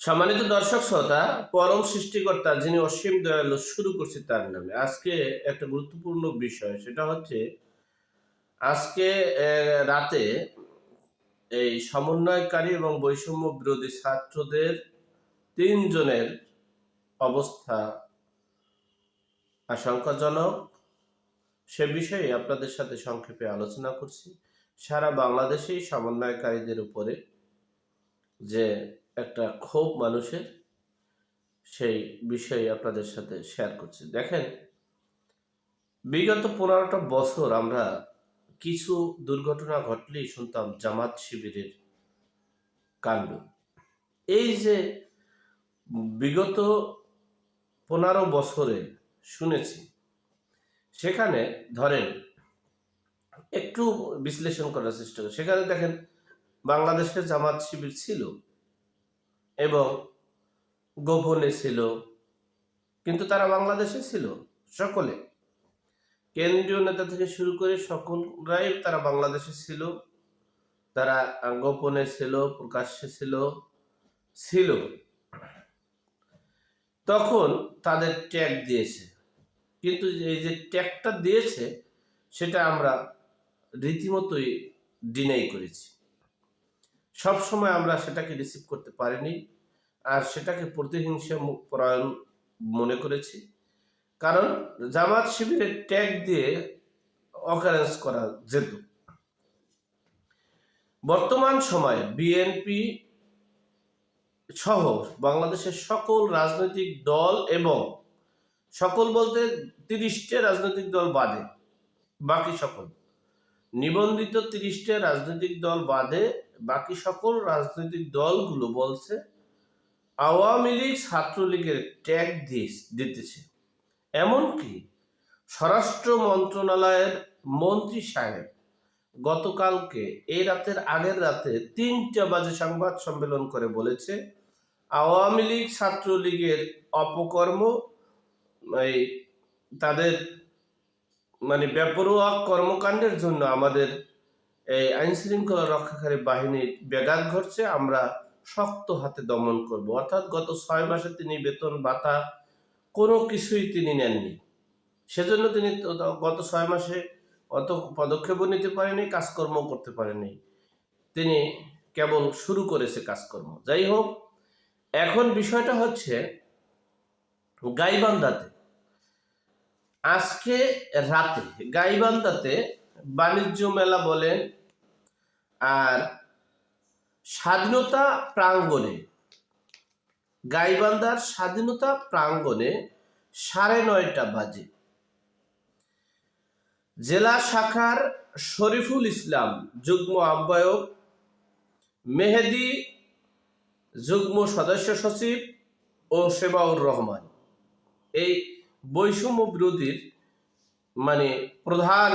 সম্মানিত দর্শক শ্রোতা, পরম সৃষ্টিকর্তা যিনি অসীম দয়ালু শুরু করছি তার নামে। আজকে একটা গুরুত্বপূর্ণ বিষয়, সেটা হচ্ছে আজকে রাতে এই সমন্বয়কারী এবং বৈষম্য বিরোধী ছাত্রদের ৩ জনের অবস্থা আশঙ্কাজনক। সে বিষয়ে আপনাদের সাথে সংক্ষেপে আলোচনা করছি। সারা বাংলাদেশেই সমন্বয়কারীদের উপরে যে একটা ক্ষোভ মানুষের, সেই বিষয়ে আপনাদের সাথে শেয়ার করছি। দেখেন, বিগত ১৫টা বছর আমরা কিছু দুর্ঘটনা ঘটলেই শুনতাম জামাত শিবিরের কাণ্ড। এই যে বিগত ১৫ বছরে শুনেছি, সেখানে ধরেন একটু বিশ্লেষণ করার চেষ্টা করি। সেখানে দেখেন, বাংলাদেশের জামাত শিবির ছিল এবং গোপনে ছিল, কিন্তু তারা বাংলাদেশে ছিল সকলে, কেন্দ্রীয় নেতা থেকে শুরু করে সকলরাই তারা বাংলাদেশে ছিল। তারা গোপনে ছিল, প্রকাশ্যে ছিল। তখন তাদের ট্যাগ দিয়েছে, কিন্তু এই যে ট্যাগটা দিয়েছে সেটা আমরা রীতিমতোই ডিনাই করেছি। সব সময় আমরা সেটাকে রিসিভ করতে পারিনি, আর সেটাকে প্রতিহিংসা পরায়ণ মনে করেছি। কারণ জামাত শিবিরের ট্যাগ দিয়ে অকারেন্স করা যেত। বর্তমান সময়ে বিএনপি সহ বাংলাদেশের সকল রাজনৈতিক দল, এবং সকল বলতে ৩০টা রাজনৈতিক দল বাদে বাকি সকল, নিবন্ধিত ৩০টা রাজনৈতিক দল বাদে বাকি সকল রাজনৈতিক দলগুলো বলছে আওয়ামী লীগ ছাত্রলীগের ট্যাগ দিতেছে। এমনকি স্বরাষ্ট্র মন্ত্রণালয়ের মন্ত্রী সাহেব গতকালকে এই রাতের আগের রাতে ৩টা বাজে সংবাদ সম্মেলন করে বলেছে, আওয়ামী লীগ ছাত্রলীগের অপকর্ম, তাদের বেপরোয়া কর্মকাণ্ডের জন্য আমাদের এই আইন শৃঙ্খলা রক্ষাকারী বাহিনীর ব্যাঘাত ঘটছে। আমরা শক্ত হাতে দমন করব। অর্থাৎ গত ৬ মাসে তিনি বেতন ভাতা কোনো কিছুই তিনি নেননি। সেজন্য তিনি গত ৬ মাসে অত পদক্ষেপও নিতে পারেনি, কাজকর্ম করতে পারেনি। তিনি কেবল শুরু করেছে কাজকর্ম। যাই হোক, এখন বিষয়টা হচ্ছে গাইবান্ধাতে আজকে রাতে, গাইবান্ধাতে বাণিজ্য মেলা বলেন আর স্বাধীনতা প্রাঙ্গণে, গাইবান্ধার স্বাধীনতা প্রাঙ্গণে ৯:৩০ বাজে জেলা শাখার শরীফুল ইসলাম যুগ্ম আহ্বায়ক, মেহেদি যুগ্ম সদস্য সচিব ও সেবাউর রহমান, এই বৈষম্য বিরোধীর প্রধান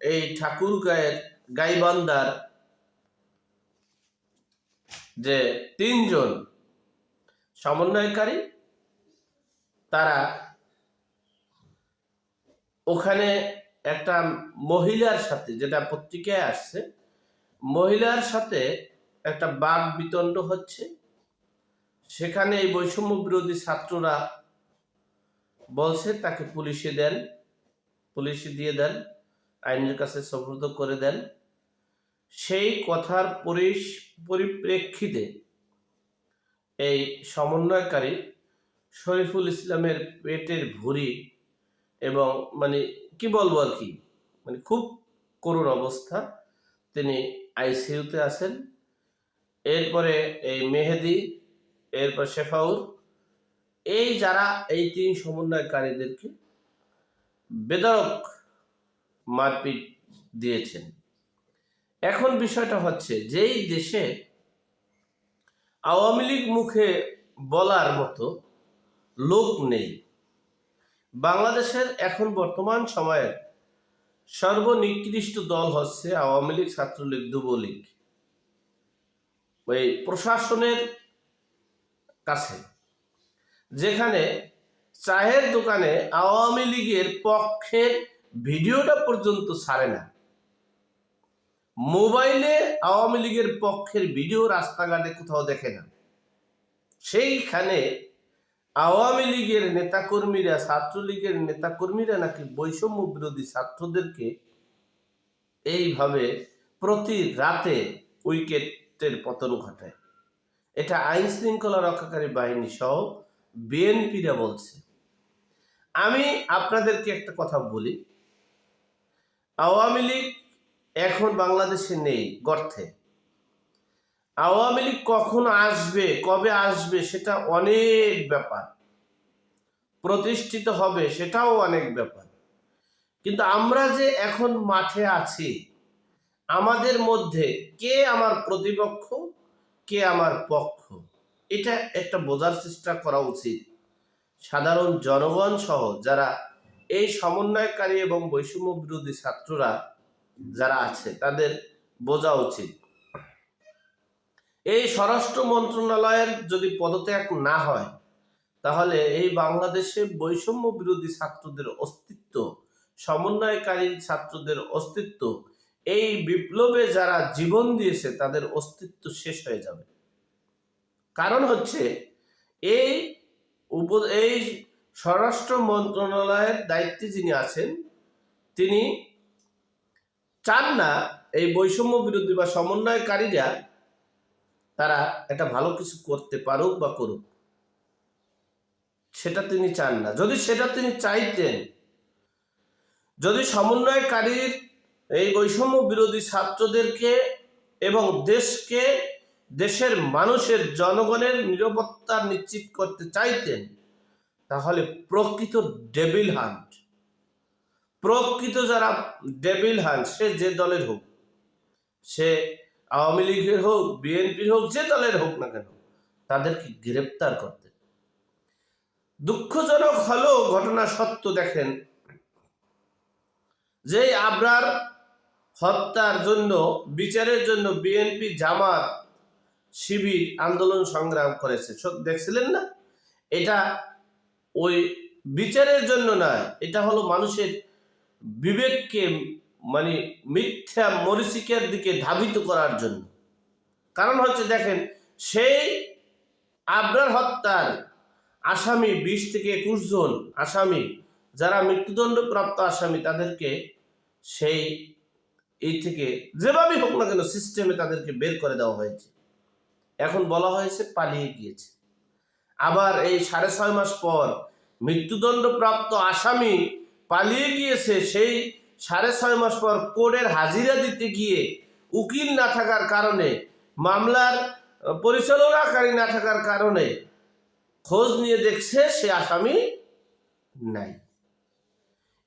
এই ঠাকুরগাঁয়ের গাইবান্ধার যে ৩ জন সমন্বয়কারী, তারা ওখানে একটা মহিলার সাথে, যেটা পত্রিকায় আসছে, মহিলার সাথে একটা বাক বিতণ্ড হচ্ছে। সেখানে এই বৈষম্য বিরোধী ছাত্ররা বলছে তাকে পুলিশে দিয়ে দেন, আইনের কাছে সোপর্দ করে দেন। সেই কথার পরিপ্রেক্ষিতে এই সমন্বয়কারী শরীফুল ইসলামের পেটের ভুঁড়ি এবং কি বলবো আর কি, খুব করুণ অবস্থা। তিনি আইসিইউতে আছেন। এরপরে এই মেহেদি, এরপর শেফাউর, এই যারা এই ৩ সমন্বয়কারীদেরকে বেধড়ক মারপিট দিয়েছেন। এখন বিষয়টা হচ্ছে, যেই দেশে আওয়ামী লীগ মুখে বলার মতো লোক নেই, বাংলাদেশের এখন বর্তমান সময়ের সর্বনিকৃষ্ট দল হচ্ছে আওয়ামী লীগ, ছাত্রলীগ, যুবলীগ। ওই প্রশাসনের কাছে, যেখানে চায়ের দোকানে আওয়ামী লীগের পক্ষের ভিডিওটা পর্যন্ত ছাড়ে না, মোবাইলে আওয়ামী লীগের পক্ষের ভিডিও রাস্তাঘাটে কোথাও দেখে না। সেইখানে আওয়ামী লীগের নেতাকর্মীরা, ছাত্রলীগের নেতাকর্মীরা নাকি বৈষম্য বিরোধী ছাত্রদেরকে এইভাবে প্রতি রাতে উইকেটের পতন ঘটায়। এটা আইন শৃঙ্খলা রক্ষাকারী বাহিনী সহ বিএনপিরা বলছে। আমি আপনাদেরকে একটা কথা বলি, আওয়ামী লীগ এখন বাংলাদেশে নেই, গর্তে। আওয়ামী লীগ কখন আসবে, কবে আসবে, সেটা অনেক ব্যাপার, প্রতিষ্ঠিত হবে সেটাও অনেক ব্যাপার। কিন্তু আমরা যে এখন মাঠে আছি, আমাদের মধ্যে কে আমার প্রতিপক্ষ, কে আমার পক্ষ, এটা একটা বোঝার চেষ্টা করা উচিত। সাধারণ জনগণ সহ যারা এই সমন্বয়কারী এবং বৈষম্য বিরোধী ছাত্ররা যারা আছে তাদের বোঝা উচিত। এই স্বরাষ্ট্র মন্ত্রণালয়ের যদি পদত্যাগ না হয়, তাহলে এই বাংলাদেশে বৈষম্য বিরোধী ছাত্রদের অস্তিত্ব, সমন্বয়কারী ছাত্রদের অস্তিত্ব, এই বিপ্লবে যারা জীবন দিয়েছে তাদের অস্তিত্ব শেষ হয়ে যাবে। কারণ হচ্ছে এই এই স্বরাষ্ট্র মন্ত্রণালয়ের দায়িত্বে যিনি আছেন তিনি চান না এই বৈষম্য বিরোধী বা সমন্বয়কারীরা তারা একটা ভালো কিছু করতে পারুক বা করুক, সেটা তিনি চান না। যদি সেটা তিনি চাইতেন, যদি সমন্বয়কারীর এই বৈষম্য বিরোধী ছাত্রদেরকে এবং দেশকে, দেশের মানুষের, জনগণের নিরাপত্তা নিশ্চিত করতে চাইতেন, তাহলে প্রকৃত ডেভিল হান্ট, প্রকৃত যারা ডেভিল হান্ট, সে যে দলের হোক, সে আওয়ামী লীগের হোক, বিএনপির হোক, যে দলের হোক না কেন, তাদেরকে গ্রেপ্তার করতে। দুঃখজনক হলেও ঘটনা সত্য, দেখেন যে আবরার হত্যার জন্য, বিচারের জন্য বিএনপি, জামাত, শিবির আন্দোলন সংগ্রাম করেছে, দেখছিলেন না? এটা ওই বিচারের জন্য নয়, এটা হলো মানুষের বিবেককে মানে মিথ্যা মরিচিকার দিকে ধাবিত করার জন্য। কারণ হচ্ছে দেখেন, সেই আবরার হত্যার আসামি 20 থেকে 21 জন আসামি, যারা মৃত্যুদণ্ডপ্রাপ্ত আসামি, তাদেরকে সেই এই থেকে যেভাবেই হোক না কেন সিস্টেমে তাদেরকে বের করে দেওয়া হয়েছে। এখন বলা হয়েছে পালিয়ে গিয়েছে। আবার এই 6.5 মাস পর মৃত্যুদণ্ডপ্রাপ্ত আসামি পালিয়ে গিয়েছে, সেই 6.5 মাস পর কোর্টের হাজিরা দিতে গিয়ে উকিল না থাকার কারণে, মামলার পরিচালনাকারী না থাকার কারণে খোঁজ নিয়ে দেখছে সে আসামি নাই।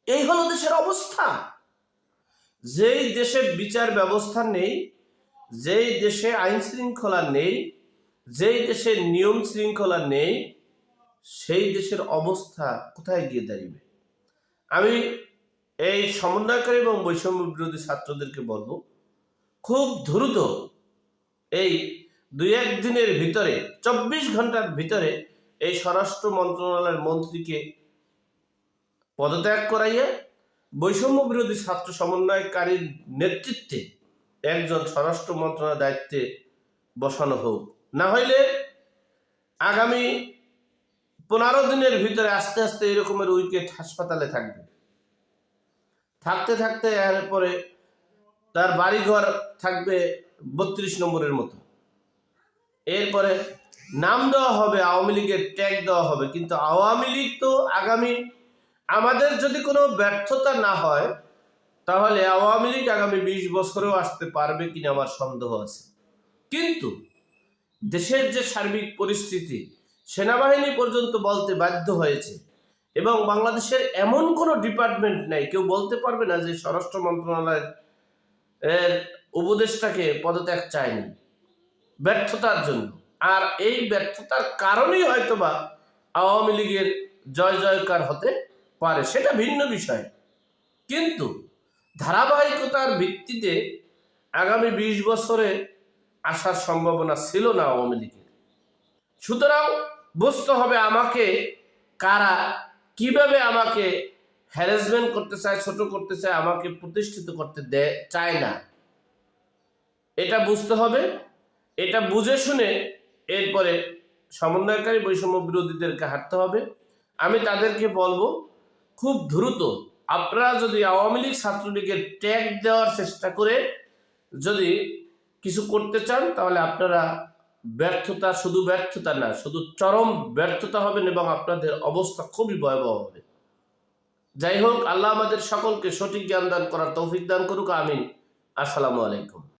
এই হলো দেশের অবস্থা। যেই দেশে বিচার ব্যবস্থা নেই, যেই দেশে আইন শৃঙ্খলা নেই, যেই দেশে নিয়ম শৃঙ্খলা নেই, সেই দেশের অবস্থা কোথায় গিয়ে দাঁড়িয়ে? আমি এই সমন্বয়কারী এবং বৈষম্য বিরোধী ছাত্রদেরকে বলবো, খুব দ্রুত এই 2-1 দিনের ভিতরে, 24 ঘন্টার ভিতরে এই স্বরাষ্ট্র মন্ত্রণালয়ের মন্ত্রীকে পদত্যাগ করাইয়ে বৈষম্য বিরোধী ছাত্র সমন্বয়কারীর নেতৃত্বে একজন স্বরাষ্ট্র মন্ত্রণালয়ের দায়িত্বে বসানো হোক। না হইলে আগামী 15 দিনের ভিতরে আস্তে আস্তে এরকমের উইকেট হাসপাতালে থাকবে, থাকতে থাকতে এরপরে তার বাড়িঘর থাকবে 32 নম্বরের মতো। এরপরে নাম দেওয়া হবে, আওয়ামী লীগের ট্যাগ দেওয়া হবে। কিন্তু আওয়ামী লীগ তো আগামী, আমাদের যদি কোনো ব্যর্থতা না হয়, তাহলে আওয়ামী লীগ আগামী 20 বছরেও আসতে পারবে কিনা আমার সন্দেহ আছে। কিন্তু দেশের যে সার্বিক পরিস্থিতি, সেনাবাহিনী পর্যন্ত বলতে বাধ্য হয়েছে, এবং বাংলাদেশের এমন কোনো ডিপার্টমেন্ট নাই, কেউ বলতে পারবে না যে স্বরাষ্ট্র মন্ত্রণালয়ের উপদেষ্টাকে পদত্যাগ চায়নি ব্যর্থতার জন্য। আর এই ব্যর্থতার কারণেই হয়তোবা আওয়ামী লীগের জয় জয়কার হতে পারে, সেটা ভিন্ন বিষয়। কিন্তু ধারাবাহিকতার ভিত্তিতে আগামী 20 বছরে আসার সম্ভাবনা ছিল না আওয়ামী লীগের। সুতরাং বুঝতে হবে আমাকে কারা কিভাবে আমাকে হ্যারাসমেন্ট করতে চায়, ছোট করতে চায়, আমাকে প্রতিষ্ঠিত করতে চায় না। এটা বুঝতে হবে। এটা বুঝে শুনে এরপরে সমন্বয়কারী বৈষম্য বিরোধীদেরকে হাঁটতে হবে। আমি তাদেরকে বলবো, খুব দ্রুত আপনারা যদি আওয়ামী লীগ ছাত্রলীগের ট্যাগ দেওয়ার চেষ্টা করে যদি কিছু করতে চান, তাহলে আপনারা ব্যর্থতা, শুধু ব্যর্থতা না, শুধু চরম ব্যর্থতা হবেন এবং আপনাদের অবস্থা খুবই ভয়াবহ হবে। যাই হোক, আল্লাহ আমাদের সকলকে সঠিক জ্ঞান দান করার তৌফিক দান করুক, আমিন। আসসালামু আলাইকুম।